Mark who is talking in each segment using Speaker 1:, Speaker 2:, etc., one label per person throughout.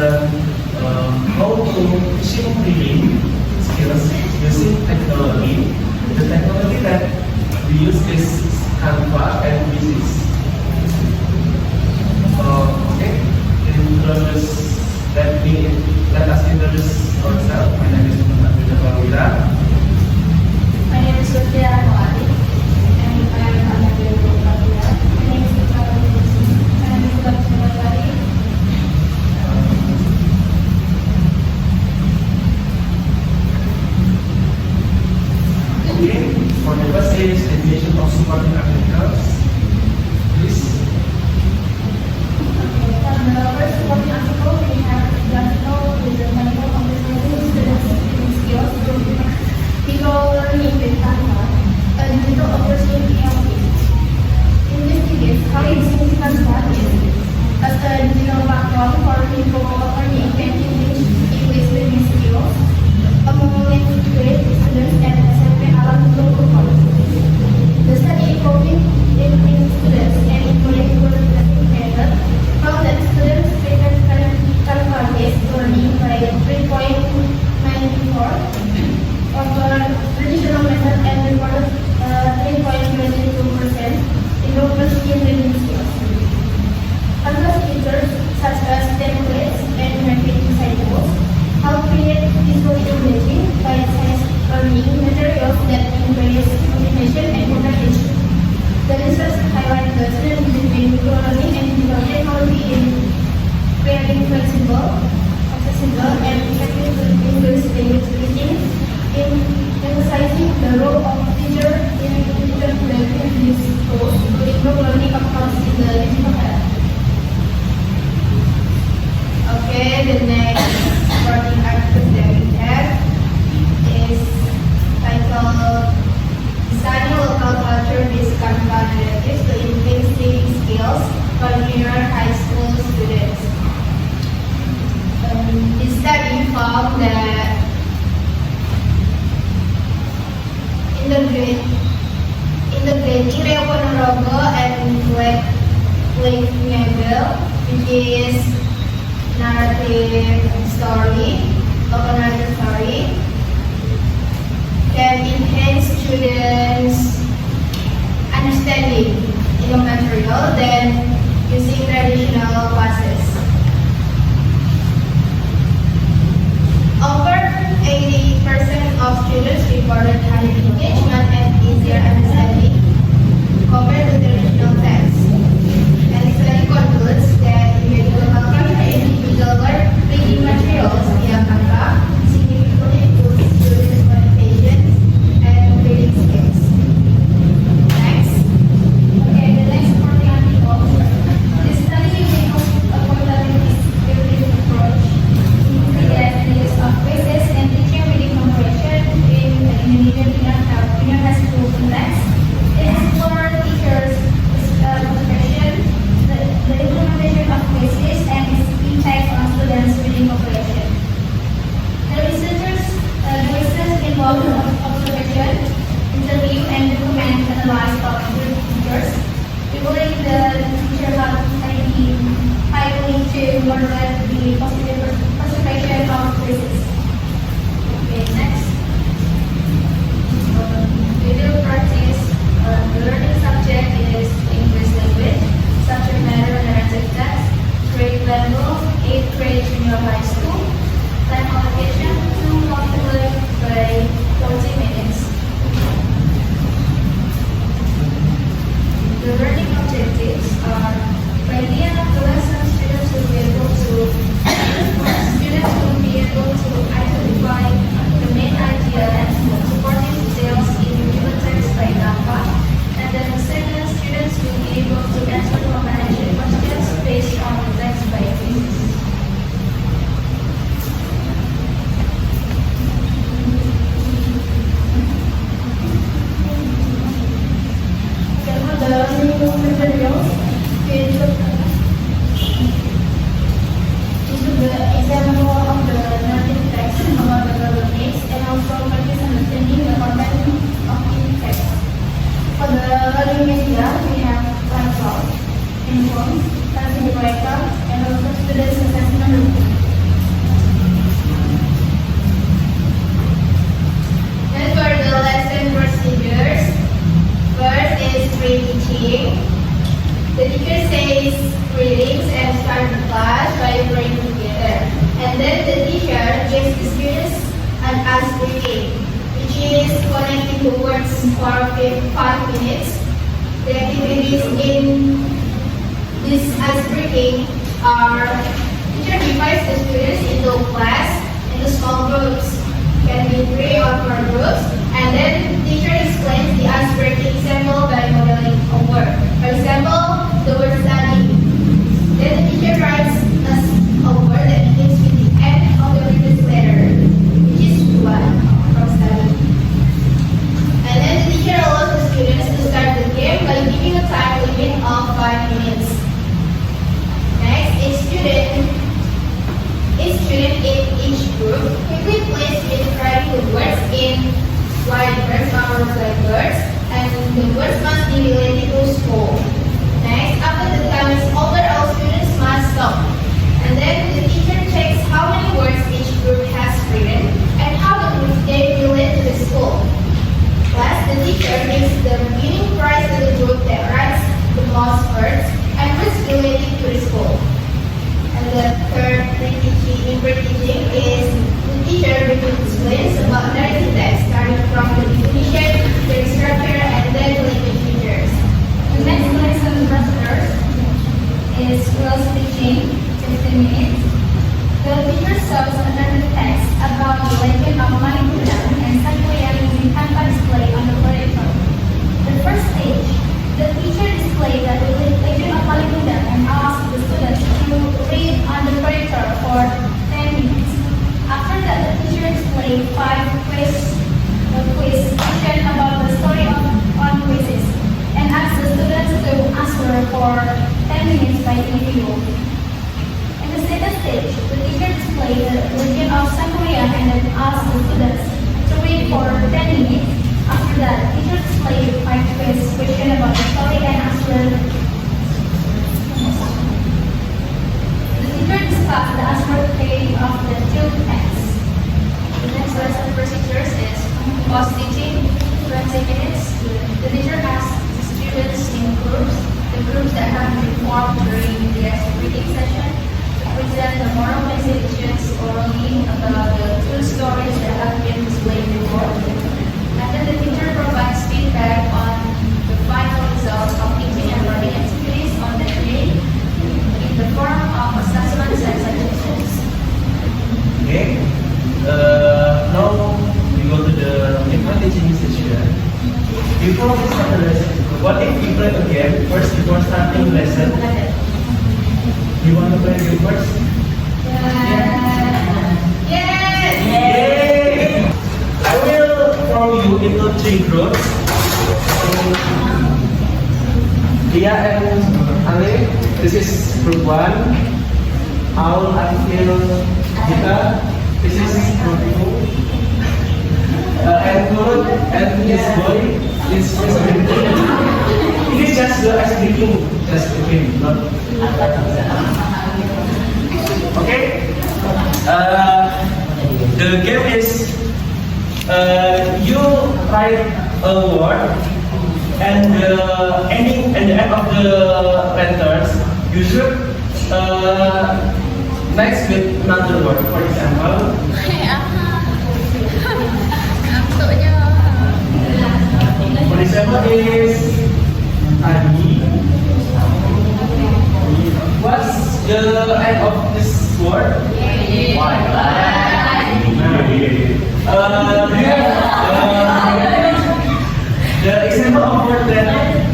Speaker 1: learn how to machine reading skills using technology. The technology that we use is Canva and Visix. Okay, let us introduce ourselves. My name is Muhammad Prawira.
Speaker 2: My name is Sophia Nawati, and I am Anabel Prawira. My name is Nawati.
Speaker 1: Okay, for the first is definition of supporting articles. Please.
Speaker 2: For the first supporting article, we have the article with the manual of the students' skills to digital learning with Canva, a digital opportunity ELP. Investigates how using Canva is as a digital platform for people learning English learning skills among grade students and SMP alam local college. The study involving students and including method found that students treated Canva-based learning by 3.94 over traditional method and reported 3.22% improvement in learning skills. Canva's features such as templates and graphic design tools help create visually engaging, bite-sized learning materials that embrace motivation and motivation. The research highlights the synergy between learning and digital technology in creating flexible, accessible, and effective English language teaching, in emphasizing the role of teacher in integrating these tools to improve learning outcomes in the digital era. Okay, the next supporting article that we have is titled Designing Local Culture-Based Canva Narratives to Enhance Reading Skills for Junior High School Students. This study found that integrating Rio Ponorogo and Lake Mabel, which is narrative story, local narrative story, can enhance students' understanding in the material than using traditional classes. Over 80% of students reported higher engagement and easier understanding compared to traditional texts. And the study concludes that individual reading materials via Canva significantly improves students' motivation and reading skills. Next. Okay, the next supporting article. This study uses a qualitative approach to investigate the use of quizzes and teaching reading comprehension in the Indonesian junior high school context. It explores teachers' motivation, the implementation of quizzes, and its impact on students' reading comprehension. The researchers involved observation, interview, and document analyze of teachers, revealing the teacher had highly to moderate the positive perception of quizzes. Okay, next. We will practice the learning subject is English language, subject matter narrative text, grade level, 8th grade junior high school, time allocation 2 multiplied by 40 minutes. The learning objectives are by the end of the lesson, students will be able to identify the main idea and supporting details in given text by Canva, and then the second, students will be able to answer comprehension questions based on the text by quizzes. The learning materials is the example of the narrative text about the learnings and also practice understanding the content of each text. For the learning media, we have live talk, informs, study breakout, and also students assessment. for 5 minutes. The activities in this ice breaking are teacher divides the students into class, into small groups, can be 3 or 4 groups, and then teacher explains the ice breaking example by modeling a word. For example, the word study. Then the teacher writes a word that begins with the N of the previous letter, which is one from study. And then the teacher allows the students to start the game by giving a time limit of 5 minutes. Next, each student in each group quickly plays with writing the words in white words or black words, and the words must be related to school. Next, after the time is over, all students must stop. And then the teacher checks how many words each group has written and how the group they relate to the school. Last, the teacher gives the winning prize to the group that writes the most words and words related to the school. And the third pre-teaching is the teacher explains about narrative text, starting from the definition, the structure, and then the language features.
Speaker 3: The next lesson procedure is close teaching, 15 minutes. The teacher shows a narrative text about the legend of Manikudang and Satya using Canva display on the projector. The first stage, the teacher displays the legend of Manikudang and asks the students to read on the projector for 10 minutes. After that, the teacher explains 5 quiz questions about the story on quizzes and asks the students to answer for 10 minutes by individual. In the second stage, the teacher displays the legend of Sakuya and then asks the students to read for 10 minutes. After that, the teacher displays 5 quiz questions about the story and answer. The teacher discusses the answer page of the 2 texts. The next lesson procedures is post teaching, 20 minutes. The teacher asks the students in groups, the groups that have been formed during the reading session, to present the moral messages orally about the 2 stories that have been displayed before. And then the teacher provides feedback on the final results of teaching and learning activities on the day in the form of assessments and suggestions.
Speaker 1: Okay. Now we go to the different teaching session. Before we start the lesson, what if we play a game first before starting the lesson? You want to play a game first?
Speaker 2: Yes!
Speaker 1: Yay! I will form you into 3 groups. Dia and Ale, this is group 1. Aul, Anfil, Gita, this is group 2. And Kurut and this boy is drinking. It is just the ice drinking, just drinking, not. Okay. The game is you write a word and the ending and the end of the letters you should next with another word. For example. For example is tadi. What's the end of this word? The example of word that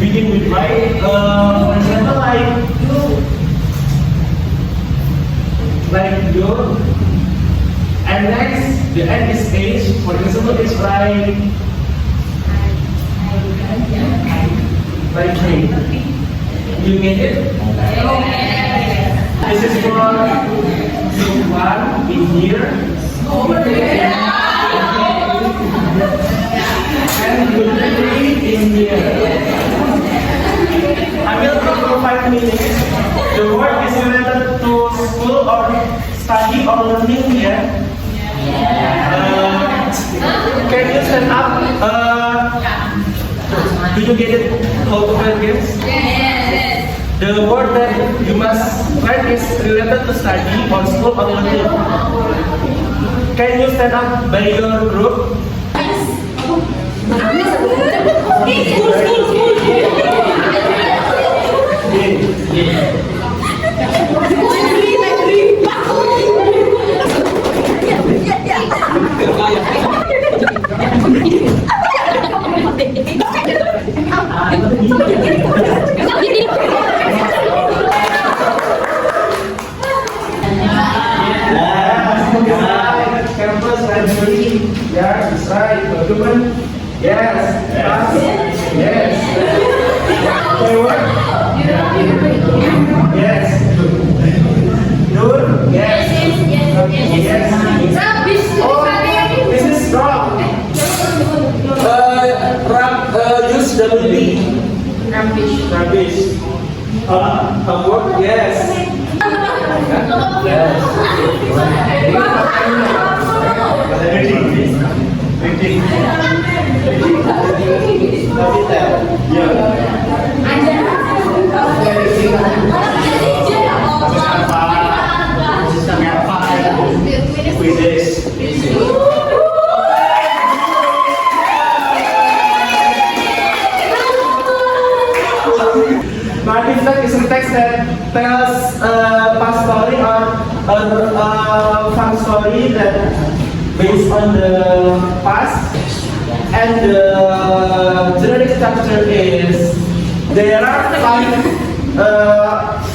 Speaker 1: begin with right. For example, like you. And next, the end is age. For example, is like tree. You get it? This is for group 1 in here. And group 3 in here. I will talk for 5 minutes. The word is related to school or study or learning here. Can you stand up? Do you get it? How to play games?
Speaker 3: Yes.
Speaker 1: The word that you must write is related to study or school or learning. Can you stand up by your group? Campus library. Yes, it's right. Document. Yes. Yes. Forward. Yes. Good. Yes. Yes. Oh, this is wrong. Use WD. Rubbish. Homework. Yes. Yes. Narrative text is a text that tells a past story or a fun story that based on the past. And the generic structure is there are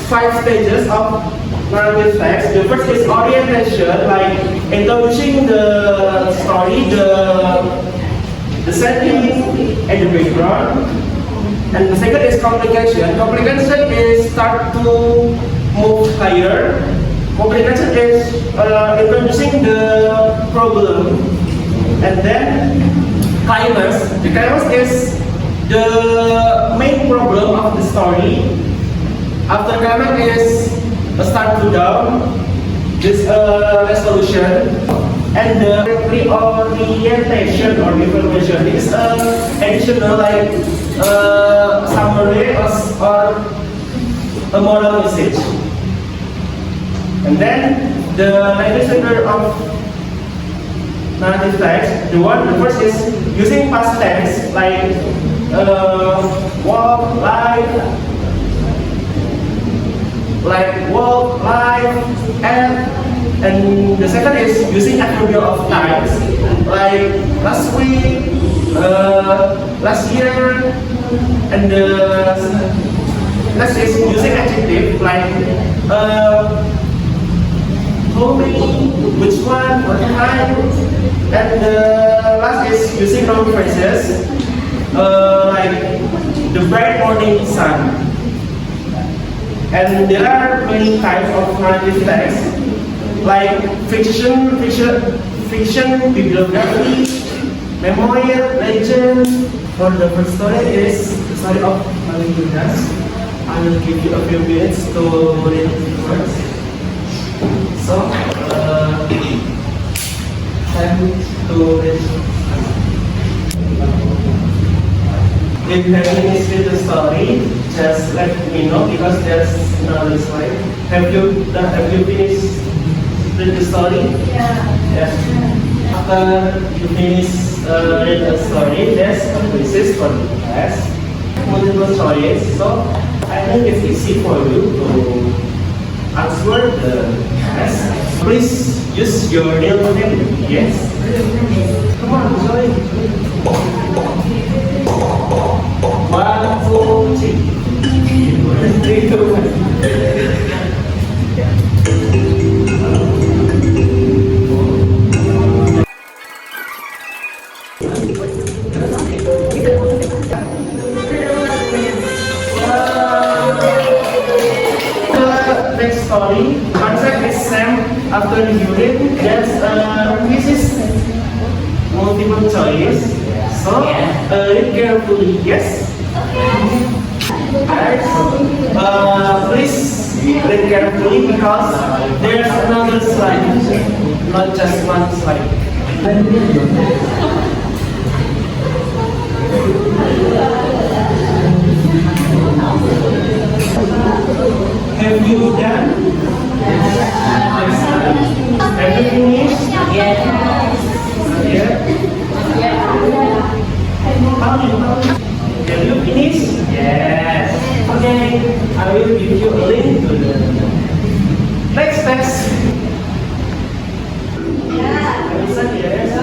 Speaker 1: five stages of narrative text. The first is orientation, like introducing the story, the setting, and the background. And the second is complication. Complication is start to move higher. Complication is introducing the problem. And then climax. The climax is the main problem of the story. After climax is a start to down. This resolution. And the reorientation or information is additional like summary or a moral message. And then the language center of narrative text, the first is using past tense like walk, life, and the second is using adverbial of times like last week, last year, and the next is using adjective like how many, which one, what time, and the last is using noun phrases like the bright morning sun. And there are many types of narrative text like fiction, bibliography, memoir, legend. For the first story is the story of Malibunas. I will give you a few minutes to read it first. So, time to read. If you have finished with the story, just let me know because there's another slide. Have you finished with the story? Yeah. After you finish read the story, there's a quizzes for the class, multiple choice. So I think it's easy for you to answer the test. Please use your real name. Yes. Come on, join. 1, 2, 3. 3, 2, 1. Next story, concept is same after the unit. This is multiple choice. So read carefully. Yes. Alright. Please read carefully because there's another slide, not just one slide. Have you done? Yes. Have you finished? Yes. Yeah. How Yes. Yes.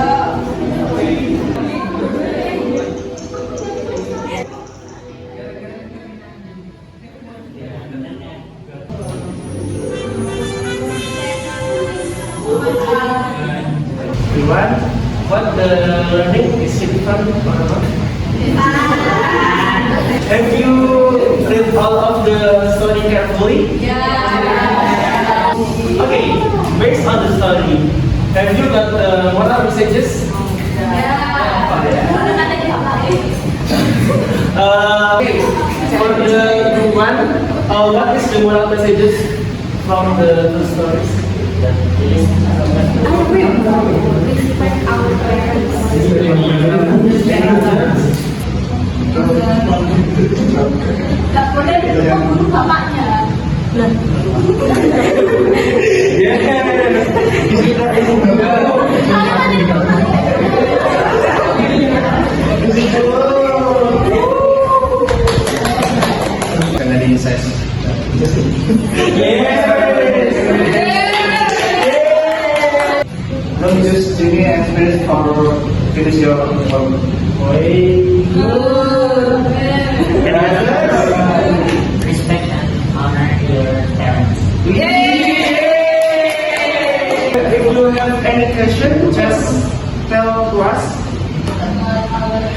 Speaker 1: Everyone, what the learning is it fun or not? Have you read all of the story carefully? Okay, based on the story, have you got the moral messages? Okay, for the group one, what is the moral messages from the two stories?
Speaker 2: Respect our parents. Gak boleh membunuh bapaknya.
Speaker 4: Karena di incest. Don't use Jimmy and finish or finish your work.
Speaker 5: Respect and honor your parents.
Speaker 1: If you have any question, just tell to us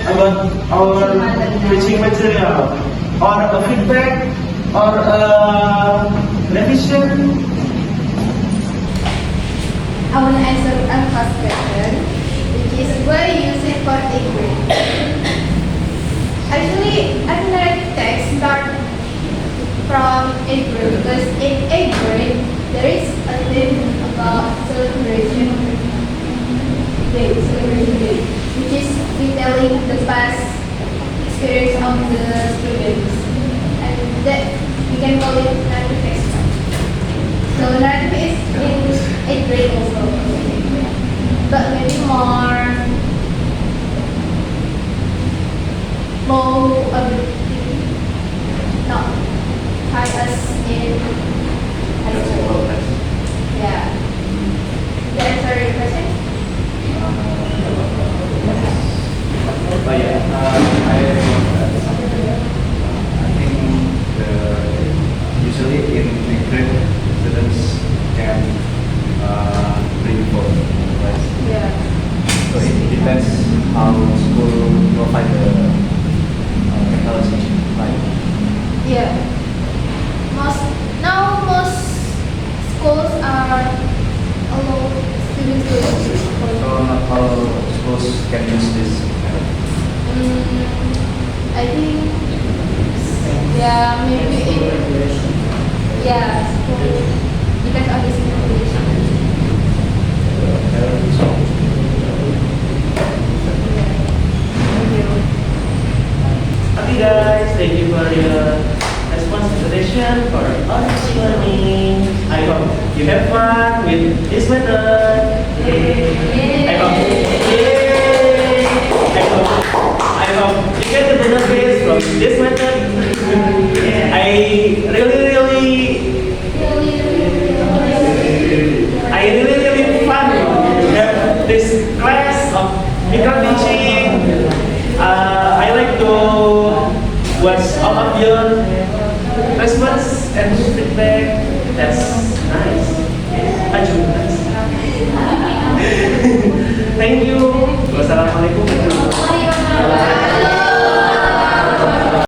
Speaker 1: about our teaching material or a feedback or a revision.
Speaker 2: I want to answer our first question, which is why you use it for 8th grade? Actually, narrative text start from 8th grade because in 8th grade there is a thing about celebration day, which is retelling the past experience of the students, and that we can call it narrative text. So narrative is in 8th grade also, but maybe more low ability, not high as in high school. Yeah. Did I answer your question?
Speaker 4: Oh yeah, I think usually in big grade students can bring both, right?
Speaker 2: Yeah.
Speaker 4: So it depends how school provide the technology, right?
Speaker 2: Yeah. Most schools are allow students to use
Speaker 4: So not all schools can use this.
Speaker 2: I think, yeah, maybe school depends on the situation.
Speaker 1: Okay guys, thank you for your responsibility for honest learning. I hope you have fun with this method. Yay! I hope you get the benefits from this method. I really fun have this class of micro teaching. I like to watch all of your response and feedback. That's nice. Nice. Thank you. Wassalamualaikum warahmatullahi wabarakatuh.